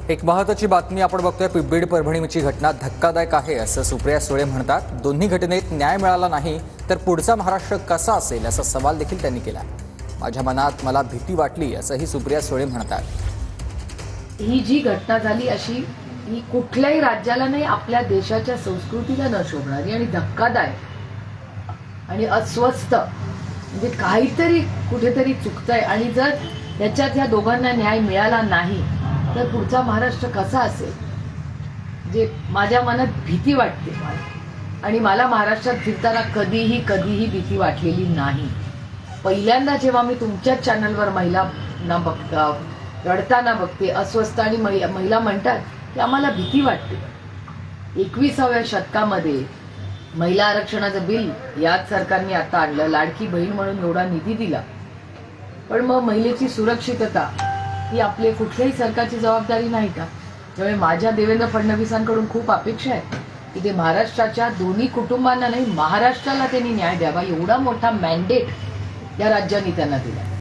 एक महत्त्वाची बातमी आपण बघतोय. बीड परभणीची घटना धक्कादायक आहे असं सुप्रिया सुळे म्हणतात. दोन्ही घटनेत न्याय मिळाला नाही तर पुढचा महाराष्ट्र कसा असेल असा सवाल देखील त्यांनी केला. माझ्या मनात मला भीती वाटली असंही सुप्रिया सुळे म्हणतात. ही जी घटना झाली अशी ही कुठल्याही राज्याला नाही, आपल्या देशाच्या संस्कृतीला न शोभणारी आणि धक्कादायक आणि अस्वस्थ, म्हणजे काहीतरी कुठेतरी चुकतंय. आणि जर त्याच्यात ह्या दोघांना न्याय मिळाला नाही तर पुढचा महाराष्ट्र कसा असेल, म्हणजे माझ्या मनात भीती वाटते. आणि मला महाराष्ट्रात फिरताना कधीही भीती वाटलेली नाही. पहिल्यांदा जेव्हा मी तुमच्याच चॅनलवर महिलांना बघता रडताना बघते, अस्वस्थ, आणि महिला म्हणतात की आम्हाला भीती वाटते. 21व्या शतकामध्ये महिला आरक्षणाचं बिल याच सरकारने आता आणलं, लाडकी बहीण म्हणून एवढा निधी दिला, पण मग महिलेची सुरक्षितता ही आपली कुठल्याही सरकारची जबाबदारी नाही का? त्यामुळे माझ्या देवेंद्र फडणवीसांकडून खूप अपेक्षा आहे की ते महाराष्ट्राच्या दोन्ही कुटुंबांना नाही, महाराष्ट्राला त्यांनी न्याय द्यावा. एवढा मोठा मॅन्डेट या राज्यांनी त्यांना दिला.